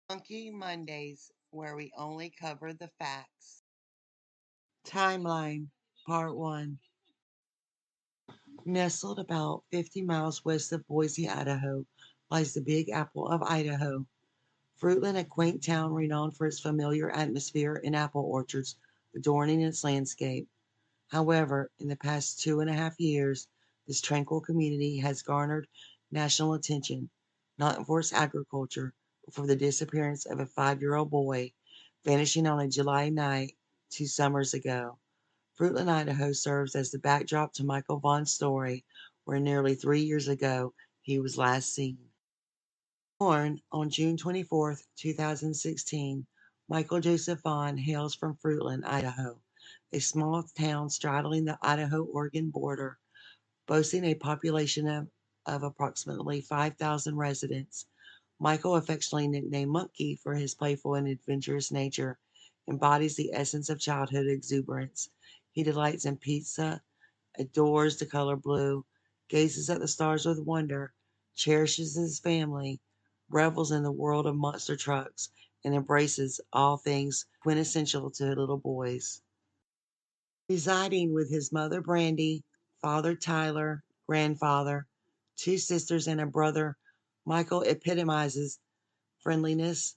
Funky Mondays, where we only cover the facts. Timeline, Part 1. Nestled about 50 miles west of Boise, Idaho, lies the Big Apple of Idaho. Fruitland, a quaint town renowned for its familiar atmosphere and apple orchards adorning its landscape. However, in the past 2.5 years, this tranquil community has garnered national attention, not for its agriculture, but for the disappearance of a 5-year-old boy, vanishing on a July night 2 summers ago. Fruitland, Idaho serves as the backdrop to Michael Vaughan's story, where nearly 3 years ago he was last seen. Born on June 24th, 2016, Michael Joseph Vaughan hails from Fruitland, Idaho, a small town straddling the Idaho-Oregon border, boasting a population of approximately 5,000 residents. Michael, affectionately nicknamed Monkey for his playful and adventurous nature, embodies the essence of childhood exuberance. He delights in pizza, adores the color blue, gazes at the stars with wonder, cherishes his family, revels in the world of monster trucks, and embraces all things quintessential to little boys. Residing with his mother Brandy, father Tyler, grandfather, two sisters, and a brother, Michael epitomizes friendliness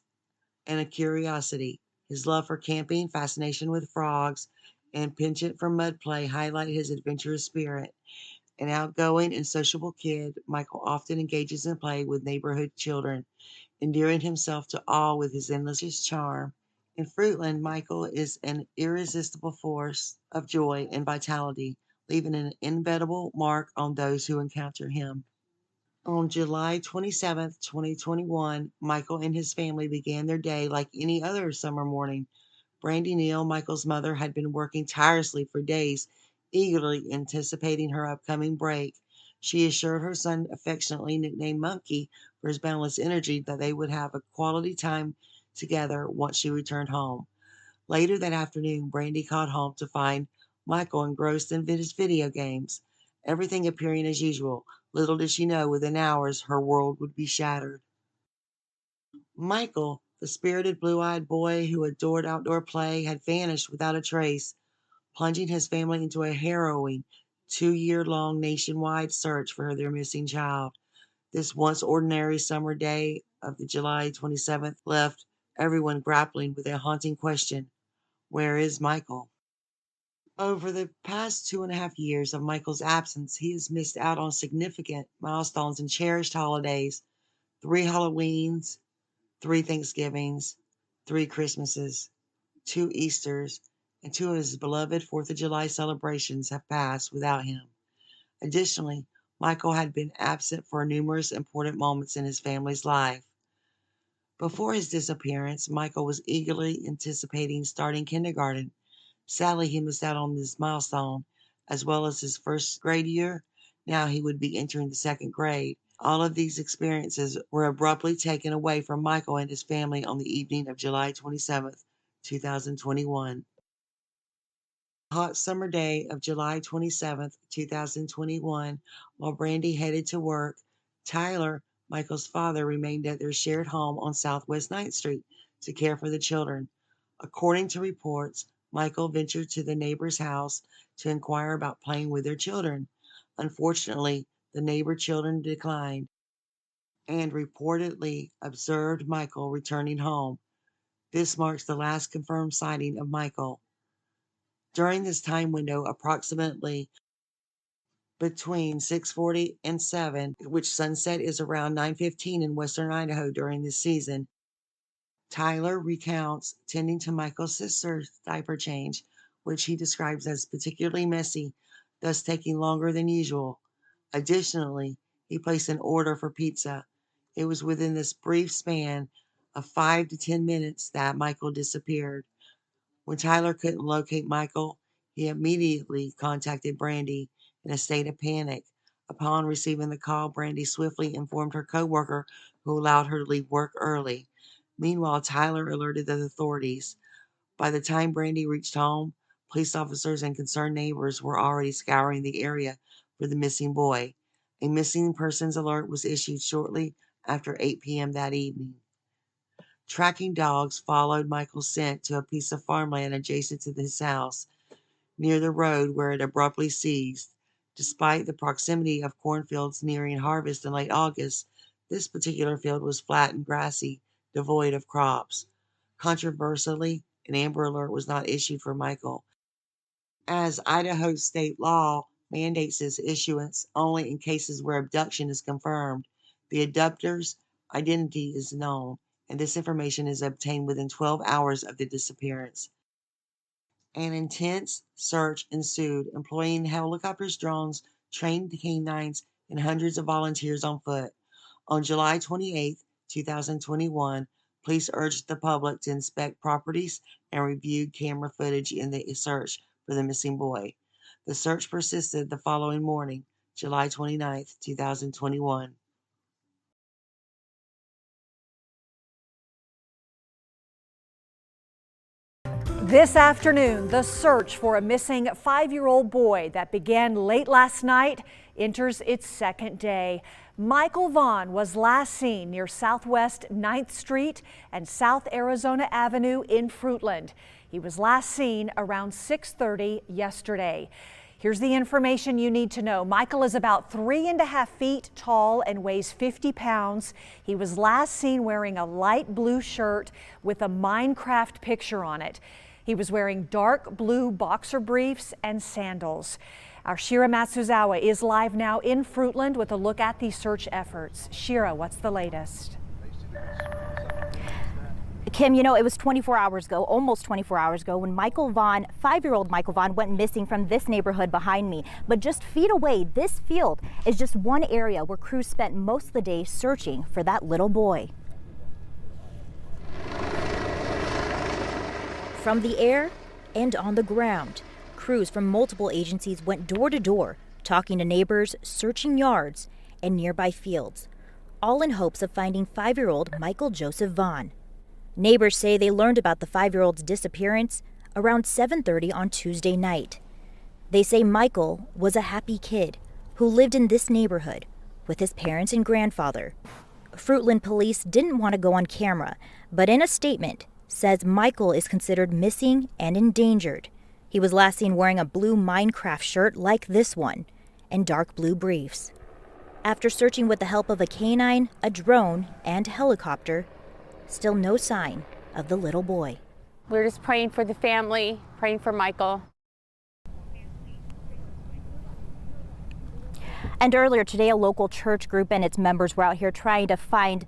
and a curiosity. His love for camping, fascination with frogs, and penchant for mud play highlight his adventurous spirit. An outgoing and sociable kid, Michael often engages in play with neighborhood children, endearing himself to all with his endless charm. In Fruitland, Michael is an irresistible force of joy and vitality, leaving an indelible mark on those who encounter him. On July 27th, 2021, Michael and his family began their day like any other summer morning. Brandy Neal, Michael's mother, had been working tirelessly for days, eagerly anticipating her upcoming break. She assured her son, affectionately nicknamed Monkey for his boundless energy, that they would have a quality time together once she returned home. Later that afternoon, Brandy called home to find Michael engrossed in his video games, everything appearing as usual. Little did she know, within hours, her world would be shattered. Michael, the spirited blue-eyed boy who adored outdoor play, had vanished without a trace, plunging his family into a harrowing 2-year-long nationwide search for their missing child. This once ordinary summer day of the July 27th left everyone grappling with a haunting question: where is Michael? Over the past 2.5 years of Michael's absence, he has missed out on significant milestones and cherished holidays: 3 Halloweens, 3 Thanksgivings, 3 Christmases, 2 Easters, and two of his beloved 4th of July celebrations have passed without him. Additionally, Michael had been absent for numerous important moments in his family's life. Before his disappearance, Michael was eagerly anticipating starting kindergarten. Sadly, he missed out on this milestone, as well as his first grade year. Now he would be entering the second grade. All of these experiences were abruptly taken away from Michael and his family on the evening of July 27th, 2021. Hot summer day of July 27th, 2021, while Brandy headed to work, Tyler, Michael's father, remained at their shared home on Southwest 9th Street to care for the children. According to reports, Michael ventured to the neighbor's house to inquire about playing with their children. Unfortunately, the neighbor children declined and reportedly observed Michael returning home. This marks the last confirmed sighting of Michael. During this time window, approximately between 6:40 and 7, which sunset is around 9:15 in western Idaho during this season, Tyler recounts tending to Michael's sister's diaper change, which he describes as particularly messy, thus taking longer than usual. Additionally, he placed an order for pizza. It was within this brief span of 5 to 10 minutes that Michael disappeared. When Tyler couldn't locate Michael, he immediately contacted Brandy in a state of panic. Upon receiving the call, Brandy swiftly informed her coworker, who allowed her to leave work early. Meanwhile, Tyler alerted the authorities. By the time Brandy reached home, police officers and concerned neighbors were already scouring the area for the missing boy. A missing persons alert was issued shortly after 8 p.m. that evening. Tracking dogs followed Michael's scent to a piece of farmland adjacent to his house, near the road where it abruptly ceased. Despite the proximity of cornfields nearing harvest in late August, this particular field was flat and grassy, devoid of crops. Controversially, an Amber Alert was not issued for Michael, as Idaho state law mandates its issuance only in cases where abduction is confirmed. The abductor's identity is known, and this information is obtained within 12 hours of the disappearance. An intense search ensued, employing helicopters, drones, trained canines, and hundreds of volunteers on foot. On July 28, 2021, police urged the public to inspect properties and review camera footage in the search for the missing boy. The search persisted the following morning, July 29, 2021. This afternoon, the search for a missing 5-year-old boy that began late last night enters its second day. Michael Vaughan was last seen near Southwest 9th Street and South Arizona Avenue in Fruitland. He was last seen around 6:30 yesterday. Here's the information you need to know. Michael is about 3.5 feet tall and weighs 50 pounds. He was last seen wearing a light blue shirt with a Minecraft picture on it. He was wearing dark blue boxer briefs and sandals. Our Shira Matsuzawa is live now in Fruitland with a look at the search efforts. Shira, what's the latest? Kim, you know, it was 24 hours ago, almost 24 hours ago, when Michael Vaughan, 5-year-old Michael Vaughan, went missing from this neighborhood behind me. But just feet away, this field is just one area where crews spent most of the day searching for that little boy. From the air and on the ground, crews from multiple agencies went door to door, talking to neighbors, searching yards and nearby fields, all in hopes of finding 5-year-old Michael Joseph Vaughan. Neighbors say they learned about the 5-year-old's disappearance around 7:30 on Tuesday night. They say Michael was a happy kid who lived in this neighborhood with his parents and grandfather. Fruitland police didn't want to go on camera, but in a statement says Michael is considered missing and endangered. He was last seen wearing a blue Minecraft shirt like this one and dark blue briefs. After searching with the help of a canine, a drone, and helicopter, still no sign of the little boy. We're just praying for the family, praying for Michael. And earlier today, a local church group and its members were out here trying to find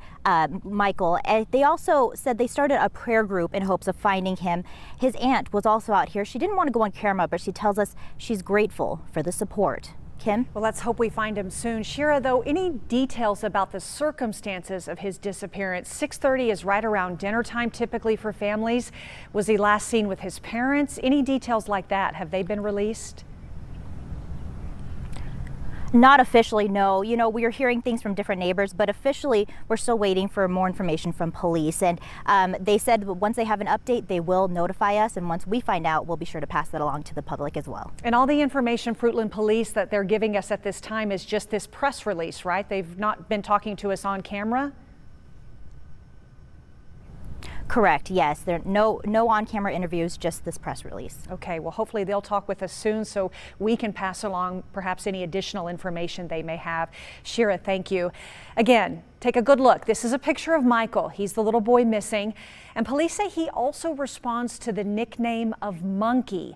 Michael. And they also said they started a prayer group in hopes of finding him. His aunt was also out here. She didn't want to go on camera, but she tells us she's grateful for the support. Kim? Well, let's hope we find him soon. Shira, though, any details about the circumstances of his disappearance? 6:30 is right around dinner time typically for families. Was he last seen with his parents? Any details like that? Have they been released? Not officially, no. You know, we are hearing things from different neighbors, but officially we're still waiting for more information from police. And they said once they have an update, they will notify us. And once we find out, we'll be sure to pass that along to the public as well. And all the information Fruitland Police that they're giving us at this time is just this press release, right? They've not been talking to us on camera? Correct, yes. There no on-camera interviews, just this press release. Okay, well, hopefully they'll talk with us soon so we can pass along perhaps any additional information they may have. Shira, thank you. Again, take a good look. This is a picture of Michael. He's the little boy missing. And police say he also responds to the nickname of Monkey.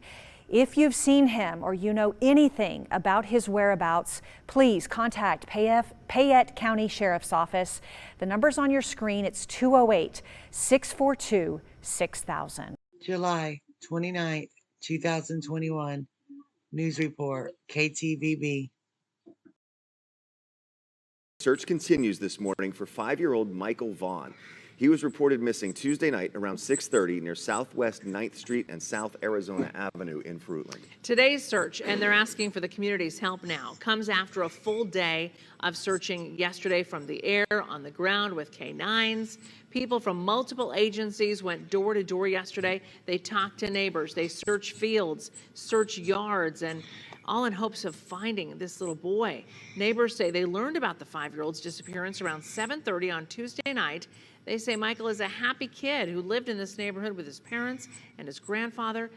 If you've seen him or you know anything about his whereabouts, please contact Payette County Sheriff's Office. The number's on your screen. It's 208-642-6000. July 29th, 2021. News report, KTVB. Search continues this morning for 5-year-old Michael Vaughan. He was reported missing Tuesday night around 6:30 near Southwest 9th Street and South Arizona Avenue in Fruitland. Today's search, and they're asking for the community's help now, comes after a full day of searching yesterday from the air, on the ground with K9s. People from multiple agencies went door to door yesterday. They talked to neighbors, they searched fields, searched yards, and all in hopes of finding this little boy. Neighbors say they learned about the 5-year-old's disappearance around 7:30 on Tuesday night. They say Michael is a happy kid who lived in this neighborhood with his parents and his grandfather.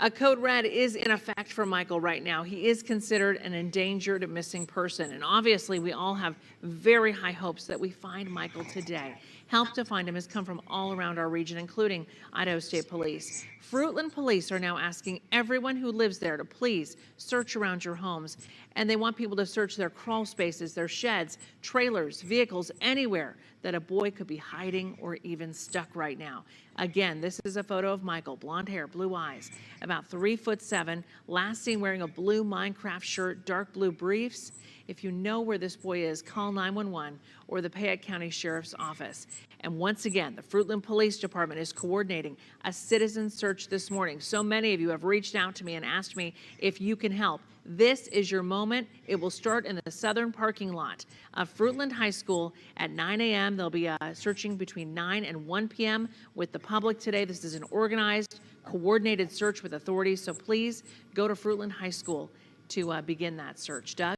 A code red is in effect for Michael right now. He is considered an endangered missing person. And obviously, we all have very high hopes that we find Michael today. Help to find him has come from all around our region, including Idaho State Police. Fruitland Police are now asking everyone who lives there to please search around your homes. And they want people to search their crawl spaces, their sheds, trailers, vehicles, anywhere that a boy could be hiding or even stuck right now. Again, this is a photo of Michael, blonde hair, blue eyes, about 3'7", last seen wearing a blue Minecraft shirt, dark blue briefs. If you know where this boy is, call 911 or the Payette County Sheriff's Office. And once again, the Fruitland Police Department is coordinating a citizen search this morning. So many of you have reached out to me and asked me if you can help. This is your moment. It will start in the southern parking lot of Fruitland High School at 9 a.m. They'll be searching between 9 and 1 p.m. with the public today. This is an organized, coordinated search with authorities, so please go to Fruitland High School to begin that search. Doug?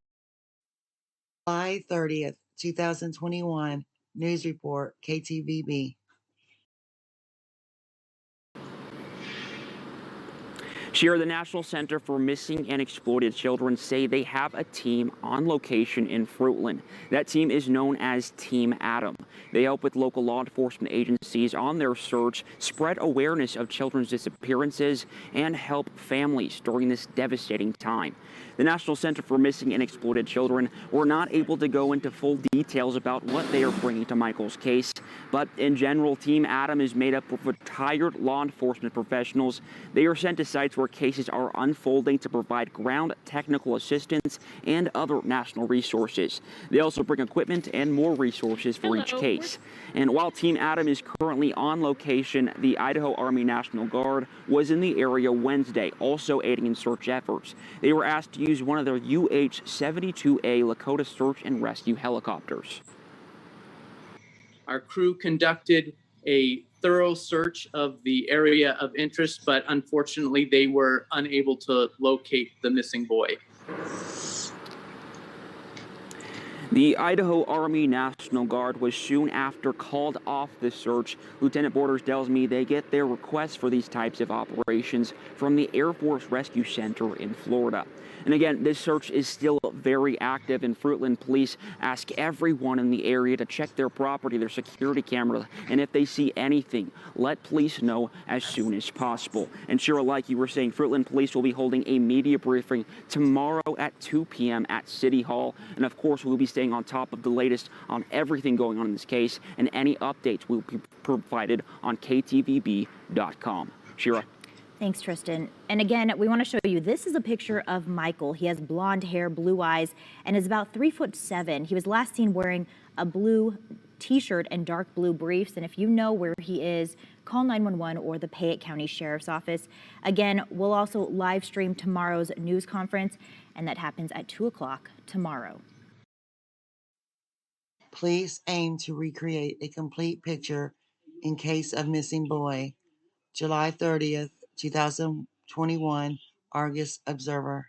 July 30th, 2021, News Report, KTVB. Shira, the National Center for Missing and Exploited Children say they have a team on location in Fruitland. That team is known as Team Adam. They help with local law enforcement agencies on their search, spread awareness of children's disappearances, and help families during this devastating time. The National Center for Missing and Exploited Children were not able to go into full details about what they are bringing to Michael's case, but in general, Team Adam is made up of retired law enforcement professionals. They are sent to sites where cases are unfolding to provide ground technical assistance and other national resources. They also bring equipment and more resources for each case. And while Team Adam is currently on location, the Idaho Army National Guard was in the area Wednesday, also aiding in search efforts. They were asked to use one of their UH-72A Lakota search and rescue helicopters. Our crew conducted a thorough search of the area of interest, but unfortunately they were unable to locate the missing boy. The Idaho Army National Guard was soon after called off the search. Lieutenant Borders tells me they get their requests for these types of operations from the Air Force Rescue Center in Florida. And again, this search is still very active, and Fruitland police ask everyone in the area to check their property, their security cameras, and if they see anything, let police know as soon as possible. And Shira, like you were saying, Fruitland police will be holding a media briefing tomorrow at 2 p.m. at City Hall. And of course, we'll be staying on top of the latest on everything going on in this case, and any updates will be provided on ktvb.com. Shira. Thanks, Tristan. And again, we want to show you, this is a picture of Michael. He has blonde hair, blue eyes, and is about 3'7". He was last seen wearing a blue t-shirt and dark blue briefs. And if you know where he is, call 911 or the Payette County Sheriff's Office. Again, we'll also live stream tomorrow's news conference, and that happens at 2 o'clock tomorrow. Police aim to recreate a complete picture in case of missing boy. July 30th, 2021, Argus Observer.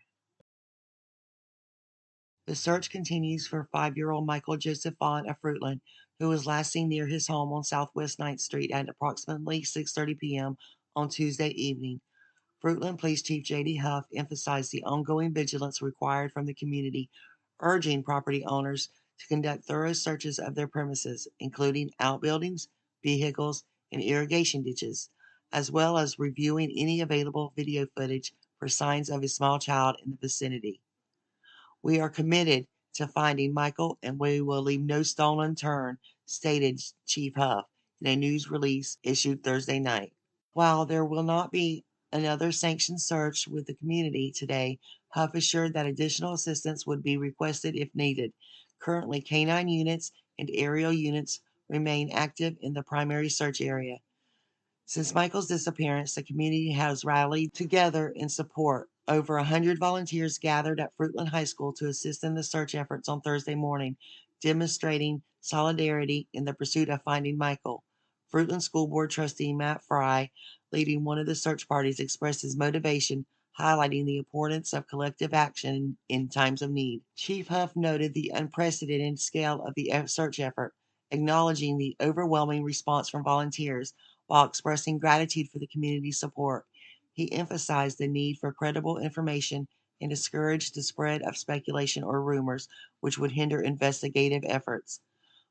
The search continues for 5-year-old Michael Joseph Vaughan of Fruitland, who was last seen near his home on Southwest 9th Street at approximately 6:30 p.m. on Tuesday evening. Fruitland Police Chief J.D. Huff emphasized the ongoing vigilance required from the community, urging property owners to conduct thorough searches of their premises, including outbuildings, vehicles, and irrigation ditches, as well as reviewing any available video footage for signs of a small child in the vicinity. We are committed to finding Michael, and we will leave no stone unturned, stated Chief Huff in a news release issued Thursday night. While there will not be another sanctioned search with the community today, Huff assured that additional assistance would be requested if needed. Currently, canine units and aerial units remain active in the primary search area. Since Michael's disappearance, the community has rallied together in support. Over 100 volunteers gathered at Fruitland High School to assist in the search efforts on Thursday morning, demonstrating solidarity in the pursuit of finding Michael. Fruitland School Board trustee Matt Fry, leading one of the search parties, expressed his motivation, highlighting the importance of collective action in times of need. Chief Huff noted the unprecedented scale of the search effort, acknowledging the overwhelming response from volunteers while expressing gratitude for the community's support. He emphasized the need for credible information and discouraged the spread of speculation or rumors which would hinder investigative efforts.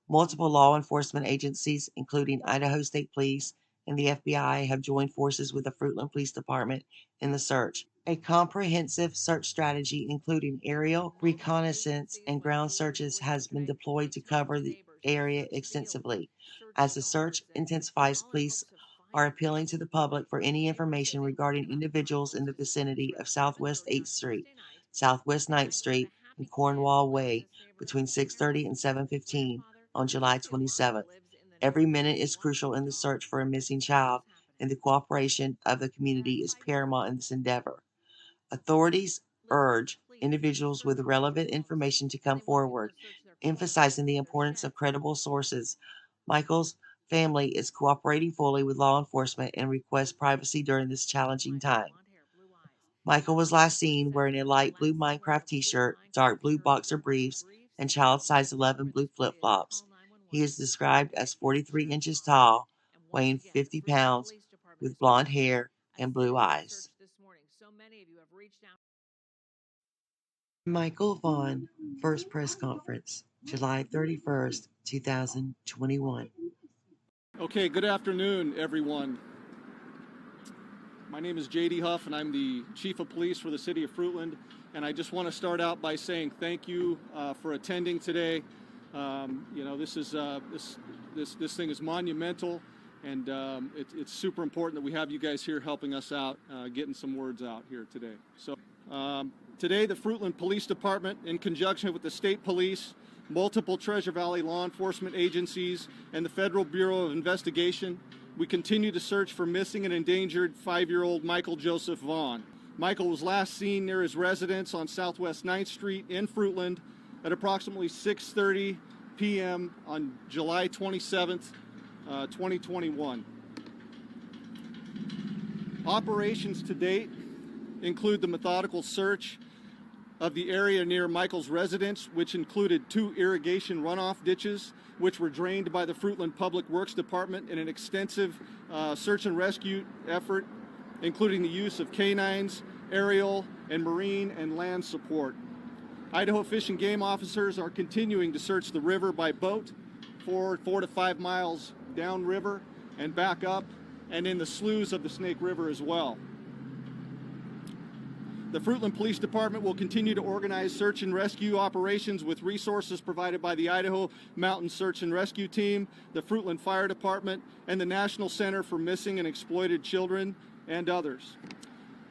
Multiple law enforcement agencies, including Idaho State Police and the FBI, have joined forces with the Fruitland Police Department in the search. A comprehensive search strategy, including aerial reconnaissance and ground searches, has been deployed to cover the area extensively. As the search intensifies, police are appealing to the public for any information regarding individuals in the vicinity of Southwest 8th Street, Southwest 9th Street, and Cornwall Way between 6:30 and 7:15 on July 27th. Every minute is crucial in the search for a missing child, and the cooperation of the community is paramount in this endeavor. Authorities urge individuals with relevant information to come forward, emphasizing the importance of credible sources. Michael's family is cooperating fully with law enforcement and requests privacy during this challenging time. Michael was last seen wearing a light blue Minecraft t-shirt, dark blue boxer briefs, and child size 11 blue flip-flops. He is described as 43 inches tall, weighing 50 pounds, with blonde hair and blue eyes. Michael Vaughan, first press conference, July 31st, 2021. Okay, good afternoon, everyone. My name is J.D. Huff, and I'm the Chief of Police for the City of Fruitland. And I just want to start out by saying thank you for attending today. This is this thing is monumental, and it's super important that we have you guys here helping us out, getting some words out here today. So today, the Fruitland Police Department, in conjunction with the State Police, multiple Treasure Valley law enforcement agencies, and the Federal Bureau of Investigation, we continue to search for missing and endangered 5-year-old Michael Joseph Vaughan. Michael was last seen near his residence on Southwest 9th Street in Fruitland at approximately 6:30 p.m. on July 27th, 2021. Operations to date include the methodical search of the area near Michael's residence, which included 2 irrigation runoff ditches, which were drained by the Fruitland Public Works Department in an extensive search and rescue effort, including the use of canines, aerial, and marine and land support. Idaho Fish and Game officers are continuing to search the river by boat for 4 to 5 miles downriver and back up, and in the sloughs of the Snake River as well. The Fruitland Police Department will continue to organize search and rescue operations with resources provided by the Idaho Mountain Search and Rescue Team, the Fruitland Fire Department, and the National Center for Missing and Exploited Children, and others.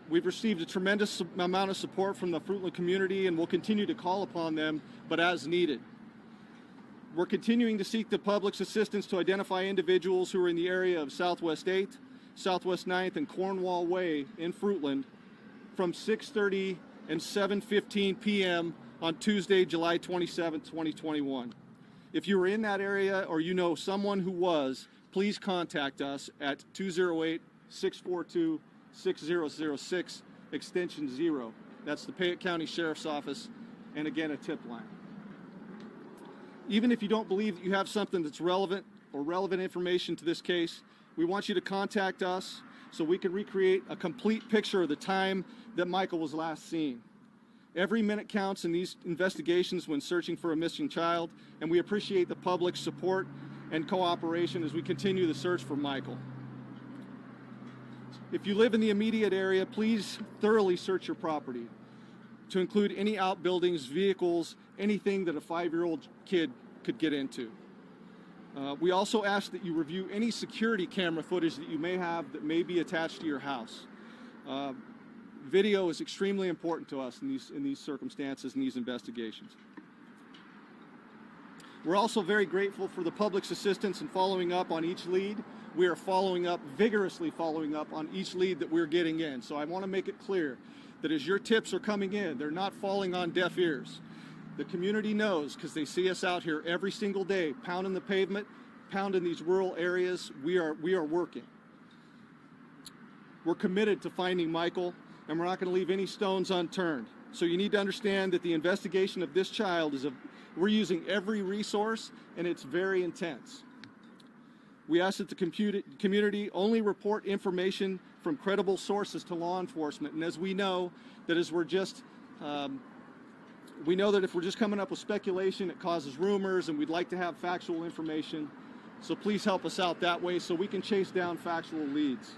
We've received a tremendous amount of support from the Fruitland community and will continue to call upon them, but as needed. We're continuing to seek the public's assistance to identify individuals who are in the area of Southwest 8th, Southwest 9th, and Cornwall Way in Fruitland from 6:30 and 7:15 p.m. on Tuesday, July 27, 2021. If you were in that area or you know someone who was, please contact us at 208-642-6006, extension 0. That's the Payette County Sheriff's Office, and again, a tip line. Even if you don't believe that you have something that's relevant or relevant information to this case, we want you to contact us so we can recreate a complete picture of the time that Michael was last seen. Every minute counts in these investigations when searching for a missing child, and we appreciate the public's support and cooperation as we continue the search for Michael. If you live in the immediate area, please thoroughly search your property to include any outbuildings, vehicles, anything that a 5-year-old kid could get into. We also ask that you review any security camera footage that you may have that may be attached to your house. Video is extremely important to us in these circumstances and these investigations. We're also very grateful for the public's assistance in following up on each lead. We are vigorously following up on each lead that we're getting in. So I want to make it clear that as your tips are coming in, they're not falling on deaf ears. The community knows because they see us out here every single day, pounding the pavement, pounding these rural areas. We are working. We're committed to finding Michael, and we're not going to leave any stones unturned. So you need to understand that the investigation of this child We're using every resource, and it's very intense. We ask that the community only report information from credible sources to law enforcement. And as we know, that as we're just, we know that if we're just coming up with speculation, it causes rumors, and we'd like to have factual information. So please help us out that way so we can chase down factual leads.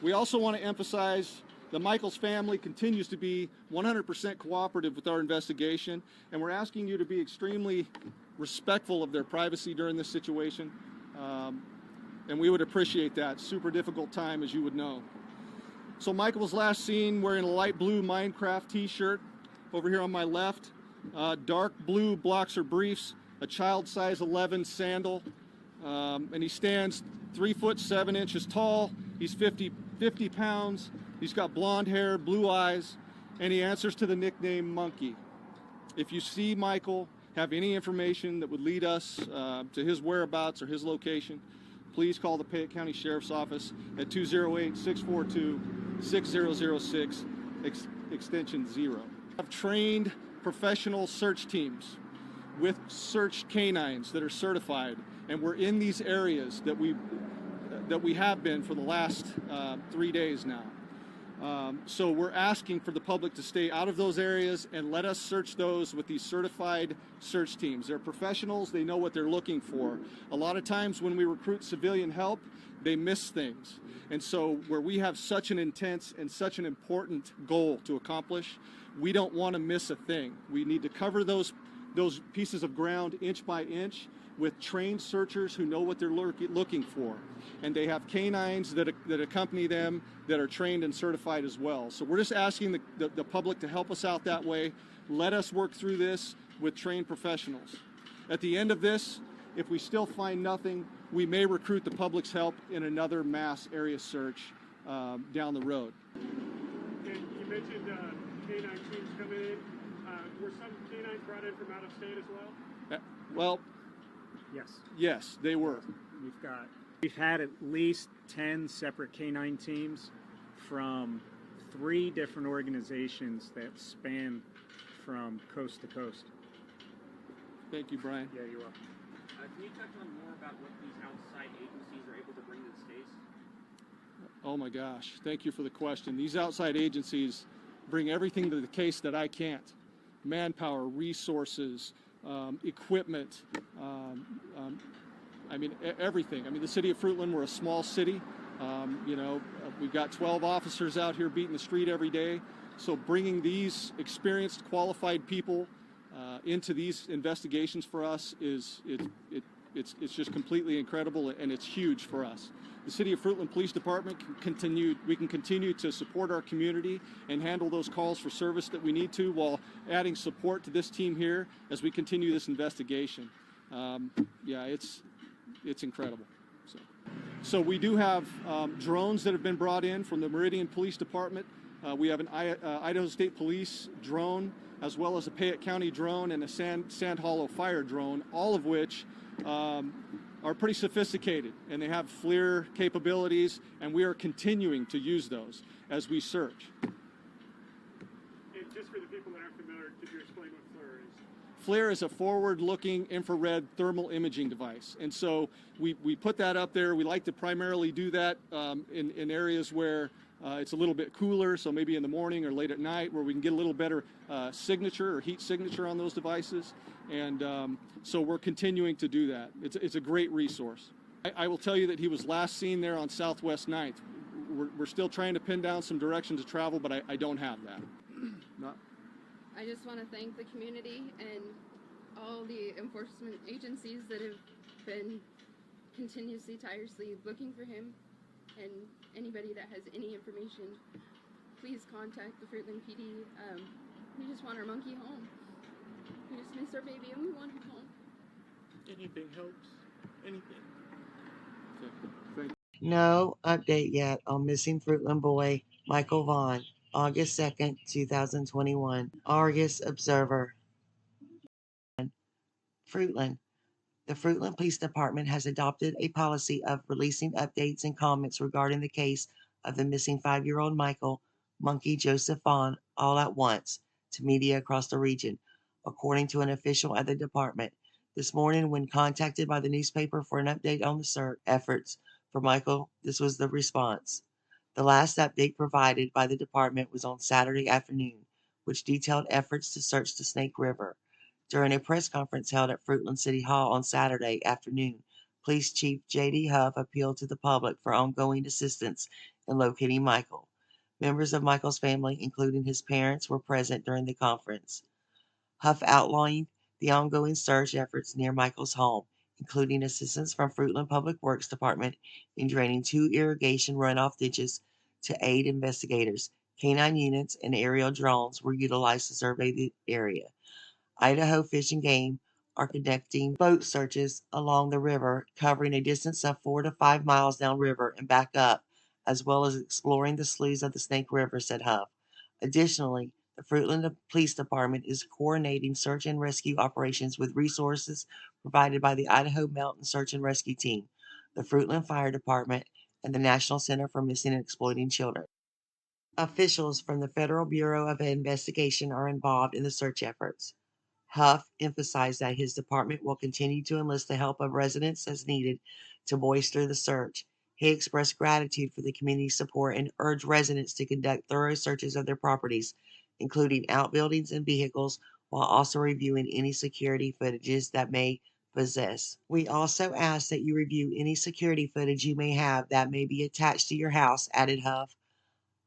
We also want to emphasize that Michael's family continues to be 100% cooperative with our investigation, and we're asking you to be extremely respectful of their privacy during this situation, and we would appreciate that. Super difficult time, as you would know. So Michael was last seen wearing a light blue Minecraft t-shirt over here on my left, dark blue boxer briefs, a child size 11 sandal, and he stands 3'7" tall. He's 50 pounds. He's got blonde hair, blue eyes, and he answers to the nickname Monkey. If you see Michael, have any information that would lead us to his whereabouts or his location, please call the Payette County Sheriff's Office at 208-642-6006, extension 0. I've trained professional search teams with search canines that are certified, and we're in these areas that we have been for the last 3 days now. So we're asking for the public to stay out of those areas and let us search those with these certified search teams. They're professionals, they know what they're looking for. A lot of times when we recruit civilian help, they miss things. And so where we have such an intense and such an important goal to accomplish, we don't want to miss a thing. We need to cover those pieces of ground inch by inch with trained searchers who know what they're looking for. And they have canines that accompany them that are trained and certified as well. So we're just asking the public to help us out that way. Let us work through this with trained professionals. At the end of this, if we still find nothing, we may recruit the public's help in another mass area search down the road. And you mentioned canine teams coming in. Were some canines brought in from out of state as well? Well, yes, they were. We've had at least 10 separate canine teams from 3 different organizations that span from coast to coast. Thank you, Brian. Yeah, you're welcome. Can you touch on more about what these outside agencies are able to bring to the space? Oh my gosh, thank you for the question. These outside agencies bring everything to the case that I can't. Manpower, resources, equipment, I mean, everything. I mean, the city of Fruitland, we're a small city. We've got 12 officers out here beating the street every day. So bringing these experienced, qualified people into these investigations for us it's just completely incredible, and it's huge for us. The City of Fruitland Police Department we can continue to support our community and handle those calls for service that we need to, while adding support to this team here as we continue this investigation. It's incredible. So we do have drones that have been brought in from the Meridian Police Department. We have an Idaho State Police drone, as well as a Payette County drone and a Sand Hollow Fire drone, all of which are pretty sophisticated, and they have FLIR capabilities, and we are continuing to use those as we search. And just for the people that aren't familiar, could you explain what FLIR is? FLIR is a forward-looking infrared thermal imaging device, and so we put that up there. We like to primarily do that in areas where it's a little bit cooler, so maybe in the morning or late at night, where we can get a little better signature or heat signature on those devices. And so we're continuing to do that. It's a great resource. I will tell you that he was last seen there on Southwest 9th. We're still trying to pin down some direction to travel, but I don't have that. I just want to thank the community and all the enforcement agencies that have been continuously, tirelessly looking for him. And anybody that has any information, please contact the Fruitland PD. We just want our monkey home. We just miss our baby and we want him home. Anything helps. Anything. Okay. Thank you. No update yet on missing Fruitland boy Michael Vaughan, August 2nd, 2021. Argus Observer. Fruitland. The Fruitland Police Department has adopted a policy of releasing updates and comments regarding the case of the missing 5-year-old Michael monkey Joseph Vaughan all at once to media across the region, according to an official at the department. This morning, when contacted by the newspaper for an update on the search efforts for Michael, this was the response. The last update provided by the department was on Saturday afternoon, which detailed efforts to search the Snake River. During a press conference held at Fruitland City Hall on Saturday afternoon, Police Chief J.D. Huff appealed to the public for ongoing assistance in locating Michael. Members of Michael's family, including his parents, were present during the conference. Huff outlined the ongoing search efforts near Michael's home, including assistance from Fruitland Public Works Department in draining 2 irrigation runoff ditches to aid investigators. Canine units and aerial drones were utilized to survey the area. Idaho Fish and Game are conducting boat searches along the river, covering a distance of 4 to 5 miles downriver and back up, as well as exploring the sloughs of the Snake River, said Huff. Additionally, the Fruitland Police Department is coordinating search and rescue operations with resources provided by the Idaho Mountain Search and Rescue Team, the Fruitland Fire Department, and the National Center for Missing and Exploiting Children. Officials from the Federal Bureau of Investigation are involved in the search efforts. Huff emphasized that his department will continue to enlist the help of residents as needed to bolster the search. He expressed gratitude for the community's support and urged residents to conduct thorough searches of their properties, including outbuildings and vehicles, while also reviewing any security footages that may possess. We also ask that you review any security footage you may have that may be attached to your house, added Huff.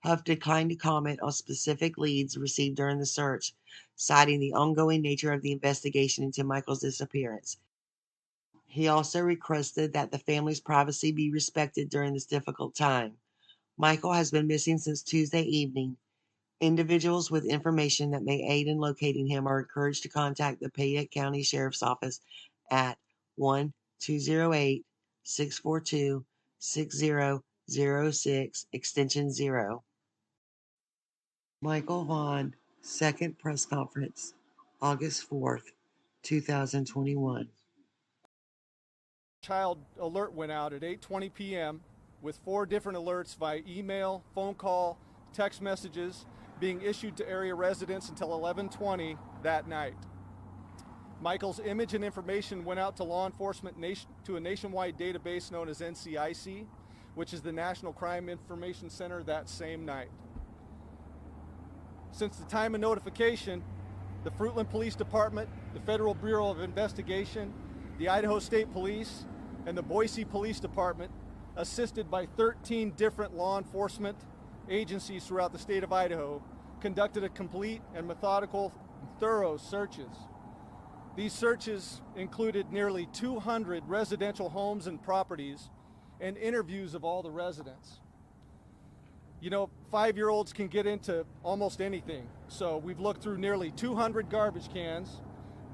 Huff declined to comment on specific leads received during the search, citing the ongoing nature of the investigation into Michael's disappearance. He also requested that the family's privacy be respected during this difficult time. Michael has been missing since Tuesday evening. Individuals with information that may aid in locating him are encouraged to contact the Payette County Sheriff's Office at 1-208-642-6006, extension 0. Michael Vaughan, second press conference, August 4th, 2021. Child alert went out at 8:20 p.m. with 4 different alerts via email, phone call, text messages being issued to area residents until 11:20 that night. Michael's image and information went out to law enforcement to a nationwide database known as NCIC, which is the National Crime Information Center, that same night. Since the time of notification, the Fruitland Police Department, the Federal Bureau of Investigation, the Idaho State Police, and the Boise Police Department, assisted by 13 different law enforcement agencies throughout the state of Idaho, conducted a complete and methodical, thorough searches. These searches included nearly 200 residential homes and properties and interviews of all the residents. You know, 5-year-olds can get into almost anything. So we've looked through nearly 200 garbage cans,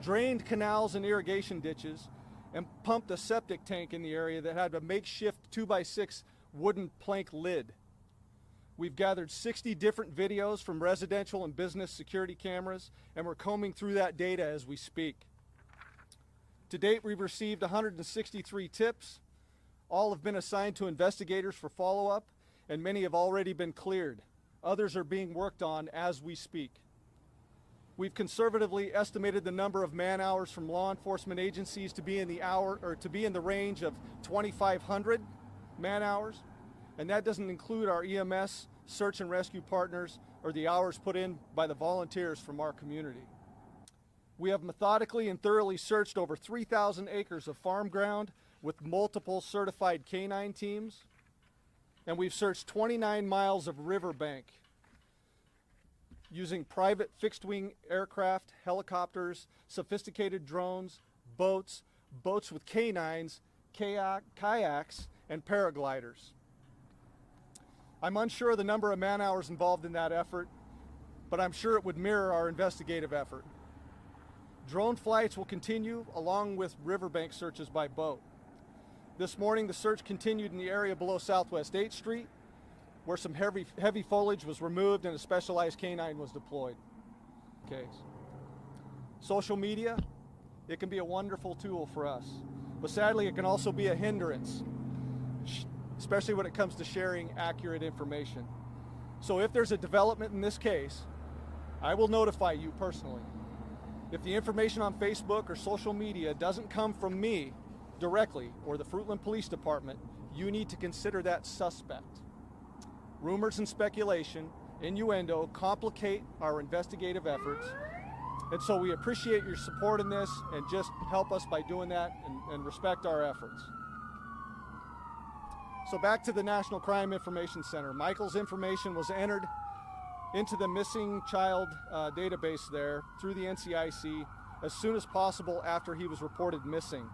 drained canals and irrigation ditches, and pumped a septic tank in the area that had a makeshift 2x6 wooden plank lid. We've gathered 60 different videos from residential and business security cameras, and we're combing through that data as we speak. To date, we've received 163 tips. All have been assigned to investigators for follow-up, and many have already been cleared. Others are being worked on as we speak. We've conservatively estimated the number of man-hours from law enforcement agencies to be in the range of 2,500 man-hours, and that doesn't include our EMS, search and rescue partners, or the hours put in by the volunteers from our community. We have methodically and thoroughly searched over 3,000 acres of farm ground with multiple certified canine teams, and we've searched 29 miles of riverbank using private fixed-wing aircraft, helicopters, sophisticated drones, boats with canines, kayaks, and paragliders. I'm unsure of the number of man-hours involved in that effort, but I'm sure it would mirror our investigative effort. Drone flights will continue along with riverbank searches by boat. This morning, the search continued in the area below Southwest 8th Street, where some heavy foliage was removed and a specialized canine was deployed. Okay. Social media, it can be a wonderful tool for us, but sadly it can also be a hindrance, especially when it comes to sharing accurate information. So if there's a development in this case, I will notify you personally. If the information on Facebook or social media doesn't come from me directly or the Fruitland Police Department, you need to consider that suspect. Rumors and speculation, innuendo, complicate our investigative efforts. And so we appreciate your support in this, and just help us by doing that and respect our efforts. So back to the National Crime Information Center. Michael's information was entered into the missing child database there through the NCIC as soon as possible after he was reported missing.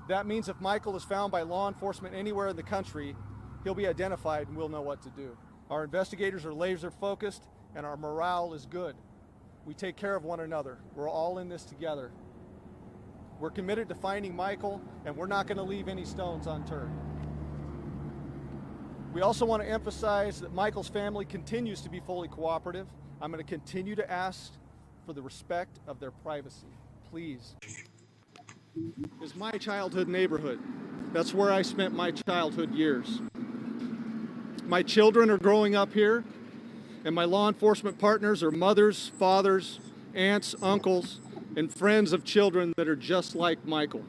That means if Michael is found by law enforcement anywhere in the country, he'll be identified and we'll know what to do. Our investigators are laser focused and our morale is good. We take care of one another. We're all in this together. We're committed to finding Michael, and we're not going to leave any stones unturned. We also want to emphasize that Michael's family continues to be fully cooperative. I'm going to continue to ask for the respect of their privacy. Please. It's my childhood neighborhood. That's where I spent my childhood years. My children are growing up here, and my law enforcement partners are mothers, fathers, aunts, uncles, and friends of children that are just like Michael.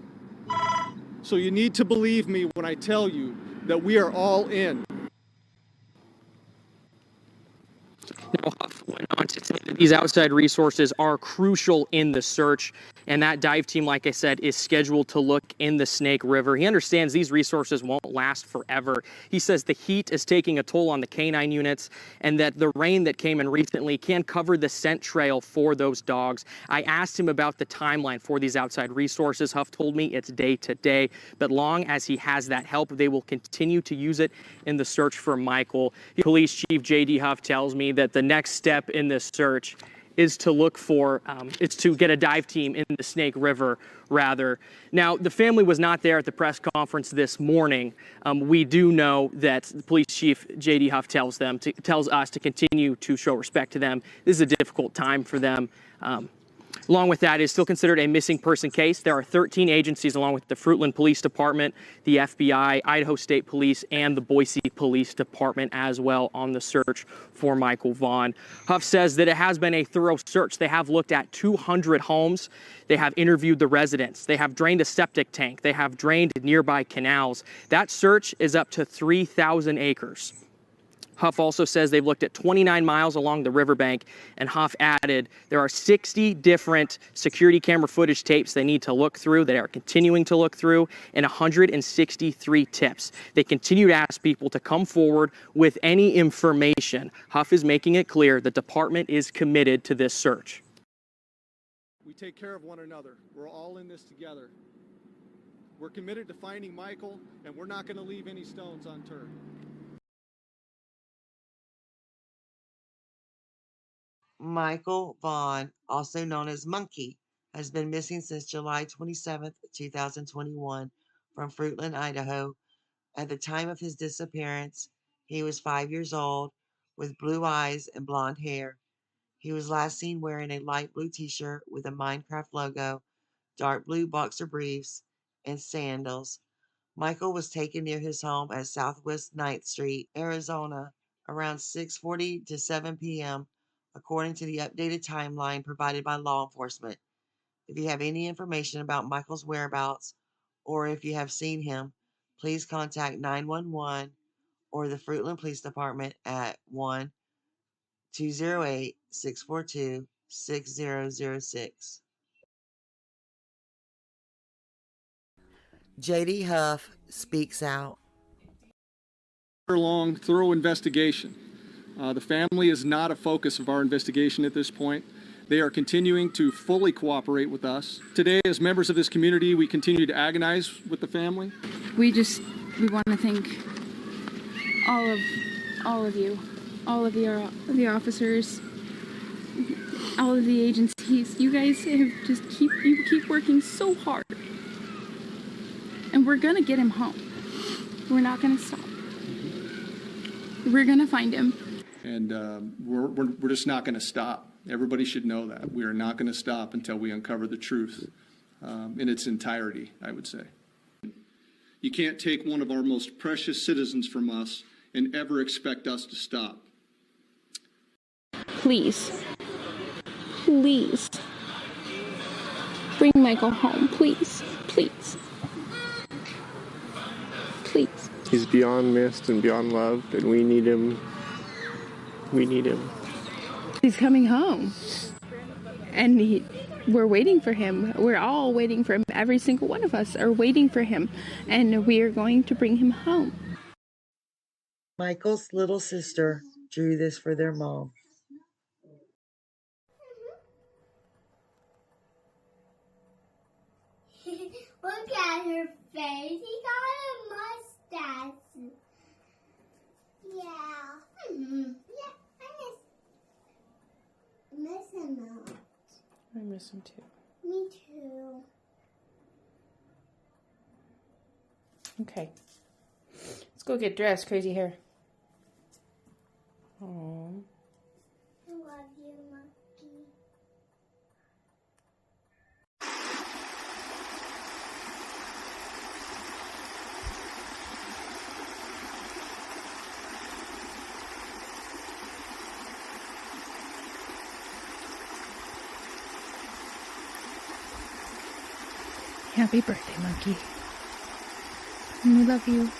So you need to believe me when I tell you that we are all in. Huff went on to say that these outside resources are crucial in the search, and that dive team, like I said, is scheduled to look in the Snake River. He understands these resources won't last forever. He says the heat is taking a toll on the canine units, and that the rain that came in recently can cover the scent trail for those dogs. I asked him about the timeline for these outside resources. Huff told me it's day to day, but long as he has that help, they will continue to use it in the search for Michael. Police Chief J.D. Huff tells me that the next step in this search is to look for, it's to get a dive team in the Snake River, rather. Now, the family was not there at the press conference this morning. We do know that Police Chief J.D. Huff tells us to continue to show respect to them. This is a difficult time for them. Along with that, it is still considered a missing person case. There are 13 agencies, along with the Fruitland Police Department, the FBI, Idaho State Police, and the Boise Police Department as well on the search for Michael Vaughan. Huff says that it has been a thorough search. They have looked at 200 homes. They have interviewed the residents. They have drained a septic tank. They have drained nearby canals. That search is up to 3,000 acres. Huff also says they've looked at 29 miles along the riverbank, and Huff added there are 60 different security camera footage tapes they need to look through, they are continuing to look through, and 163 tips. They continue to ask people to come forward with any information. Huff is making it clear the department is committed to this search. We take care of one another. We're all in this together. We're committed to finding Michael, and we're not going to leave any stones unturned. Michael Vaughan, also known as Monkey, has been missing since July 27, 2021, from Fruitland, Idaho. At the time of his disappearance, he was 5 years old, with blue eyes and blonde hair. He was last seen wearing a light blue t-shirt with a Minecraft logo, dark blue boxer briefs, and sandals. Michael was taken near his home at Southwest 9th Street, Arizona, around 6:40 to 7 p.m., according to the updated timeline provided by law enforcement. If you have any information about Michael's whereabouts, or if you have seen him, please contact 911 or the Fruitland Police Department at 1-208-642-6006. J.D. Huff speaks out. Long, thorough investigation. The family is not a focus of our investigation at this point. They are continuing to fully cooperate with us. Today, as members of this community, we continue to agonize with the family. We want to thank all of you, all of the officers, all of the agencies. You guys have keep working so hard, and we're gonna get him home. We're not gonna stop. We're gonna find him. And we're just not going to stop. Everybody should know that. We are not going to stop until we uncover the truth in its entirety, I would say. You can't take one of our most precious citizens from us and ever expect us to stop. please, please, bring Michael home, please, please, please. He's beyond missed and beyond loved, and we need him. We need him. He's coming home, and we're waiting for him. We're all waiting for him. Every single one of us are waiting for him, and we are going to bring him home. Michael's little sister drew this for their mom. Look at her face. He got a mustache. Yeah. Yeah, I miss him a lot. I miss him too. Me too. Okay. Let's go get dressed, crazy hair. Aww. I love you, Monkey. Happy birthday, Monkey. We love you.